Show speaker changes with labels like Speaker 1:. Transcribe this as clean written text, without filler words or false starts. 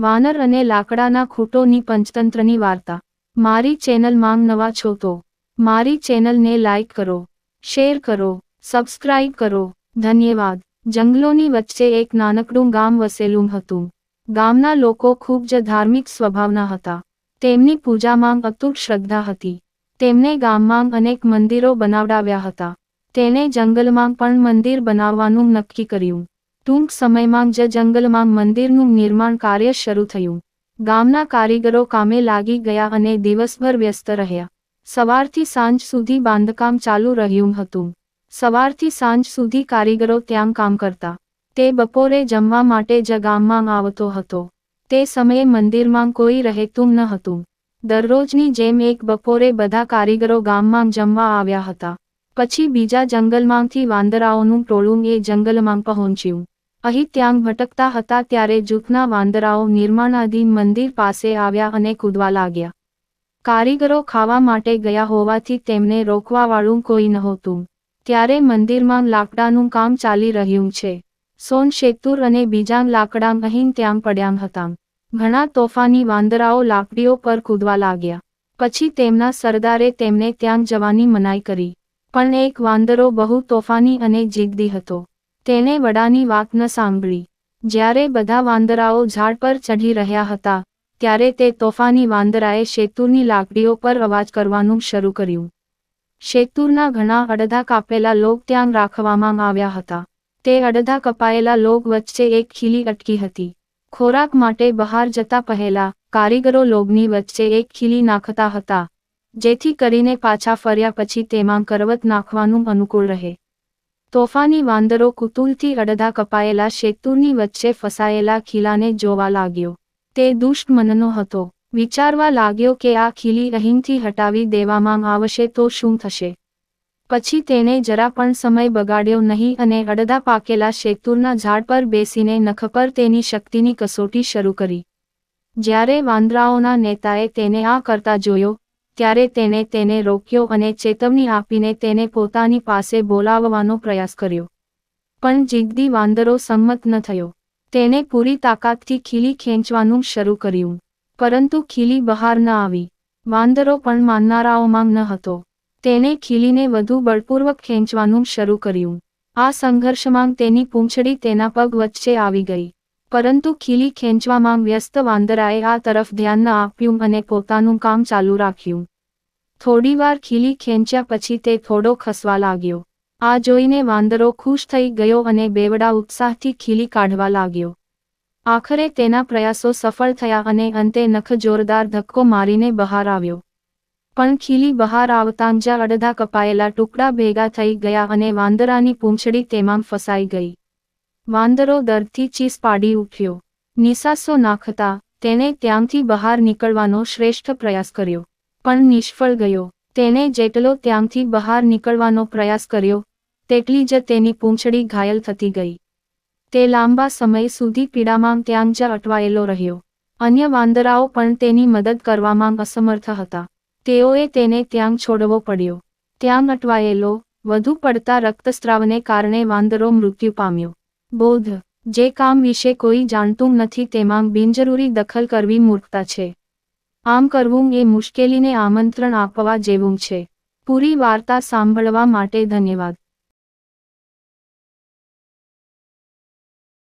Speaker 1: વાનર અને લાકડાના ખૂંટોની પંચતંત્રની વાર્તા. મારી ચેનલમાં નવા છો તો મારી ચેનલને લાઇક કરો, શેર કરો, સબસ્ક્રાઇબ કરો. ધન્યવાદ. જંગલોની વચ્ચે એક નાનકડું ગામ વસેલું હતું. ગામના લોકો ખૂબ જ ધાર્મિક સ્વભાવના હતા. તેમની પૂજામાં અતૂટ શ્રદ્ધા હતી. તેમને ગામમાં અનેક મંદિરો બનાવડાવ્યા હતા. તેણે જંગલમાં પણ મંદિર બનાવવાનું નક્કી કર્યું. ટૂંક સમયમાં જ જંગલમાં મંદિરનું નિર્માણ કાર્ય શરૂ થયું. ગામના કારીગરો કામે લાગી ગયા અને દિવસભર વ્યસ્ત રહ્યા. સવારથી સાંજ સુધી બાંધકામ ચાલુ રહ્યું હતું. સવારથી સાંજ સુધી કારીગરો ત્યાં કામ કરતા. તે બપોરે જમવા માટે જ ગામમાં આવતો હતો. તે સમયે મંદિરમાં કોઈ રહેતું ન હતું. દરરોજની જેમ એક બપોરે બધા કારીગરો ગામમાં જમવા આવ્યા હતા. પછી બીજા જંગલમાંથી વાંદરાઓનું ટોળું એ જંગલમાં પહોંચ્યું. અહીં ત્યાં ભટકતા હતા ત્યારે જૂથના વાંદરાઓ નિર્માણાધીન મંદિર પાસે આવ્યા અને કૂદવા લાગ્યા. કારીગરો ખાવા માટે ગયા હોવાથી તેમને રોકવાવાળું કોઈ નહોતું. ત્યારે મંદિરમાં લાકડાનું કામ ચાલી રહ્યું છે. સોન શેતુર અને બીજા લાકડા અહીં ત્યાં પડ્યા હતા. ઘણા તોફાની વાંદરાઓ લાકડીઓ પર કૂદવા લાગ્યા. પછી તેમના સરદારે તેમને ત્યાં જવાની મનાઈ કરી. પણ એક વાંદરો બહુ તોફાની અને જિદ્દી હતો. તેણે વડાની વાત ન સાંભળી. જ્યારે બધા વાંદરાઓ ઝાડ પર ચઢી રહ્યા હતા ત્યારે તે તોફાની વાંદરાએ શેતુરની લાકડીઓ પર અવાજ કરવાનું શરૂ કર્યું. શેતુરના ઘણા અડધા કાપેલા લોગ ત્યાં રાખવામાં આવ્યા હતા. તે અડધા કપાયેલા લોગ વચ્ચે એક ખીલી અટકી હતી. ખોરાક માટે બહાર જતા પહેલા કારીગરો લોગની વચ્ચે એક ખીલી નાખતા હતા, જેથી કરીને પાછા ફર્યા પછી તેમાં કરવત નાખવાનું અનુકૂળ રહે. તોફાની વાંદરો કુતૂહલથી અડધા કપાયેલા શેતુરની વચ્ચે ફસાયેલા ખીલાને જોવા લાગ્યો. તે દુષ્ટ મનનો હતો. વિચારવા લાગ્યો કે આ ખીલી અહીંથી હટાવી દેવામાં આવશે તો શું થશે. પછી તેણે જરા પણ સમય બગાડ્યો નહીં અને અડધા પાકેલા શેતુરના ઝાડ પર બેસીને નખ પર તેની શક્તિની કસોટી શરૂ કરી. જ્યારે વાંદરાઓના નેતાએ તેને આ કરતા જોયો ત્યારે તેણે તેને રોક્યો અને ચેતવણી આપીને તેને પોતાની પાસે બોલાવવાનો પ્રયાસ કર્યો. પણ જિદ્દી વાંદરો સંમત ન થયો. તેણે પૂરી તાકાતથી ખીલી ખેંચવાનું શરૂ કર્યું. પરંતુ ખીલી બહાર ન આવી. વાંદરો પણ માનનારાઓમાં ન હતો. તેણે ખીલીને વધુ બળપૂર્વક ખેંચવાનું શરૂ કર્યું. આ સંઘર્ષમાં તેની પૂંછડી તેના પગ વચ્ચે આવી ગઈ. પરંતુ ખીલી ખેંચવામાં વ્યસ્ત વાંદરાએ આ તરફ ધ્યાન ન આપ્યું અને પોતાનું કામ ચાલુ રાખ્યું. થોડીવાર ખીલી ખેંચ્યા પછી તે થોડો ખસવા લાગ્યો. આ જોઈને વાંદરો ખુશ થઈ ગયો અને બેવડા ઉત્સાહથી ખીલી કાઢવા લાગ્યો. આખરે તેના પ્રયાસો સફળ થયા અને અંતે નખ જોરદાર ધક્કો મારીને બહાર આવ્યો. પણ ખીલી બહાર આવતાં જ અડધા કપાયેલા ટુકડા ભેગા થઈ ગયા અને વાંદરાની પૂંછડી તેમાં ફસાઈ ગઈ. વાંદરો દર્દથી ચીસ પાડી ઉઠ્યો. નિસાસો નાખતા તેણે ત્યાંથી બહાર નીકળવાનો શ્રેષ્ઠ પ્રયાસ કર્યો, પણ નિષ્ફળ ગયો. તેણે જેટલો ત્યાંથી બહાર નીકળવાનો પ્રયાસ કર્યો તેટલી જ તેની પૂંછડી ઘાયલ થતી ગઈ. તે લાંબા સમય સુધી પીડામાં ત્યાં જ અટવાયેલો રહ્યો. અન્ય વાંદરાઓ પણ તેની મદદ કરવામાં અસમર્થ હતા. તેઓએ તેને ત્યાં છોડવો પડ્યો. ત્યાં અટવાયેલો વધુ પડતા રક્તસ્રાવને કારણે વાંદરો મૃત્યુ પામ્યો. બોધ: જે કામ વિશે કોઈ જાણતું નથી તેમાં બિનજરૂરી દખલ કરવી મૂર્ખતા છે. આમ કરવું એ મુશ્કેલીને આમંત્રણ આપવા જેવું છે. પૂરી વાર્તા સાંભળવા માટે ધન્યવાદ.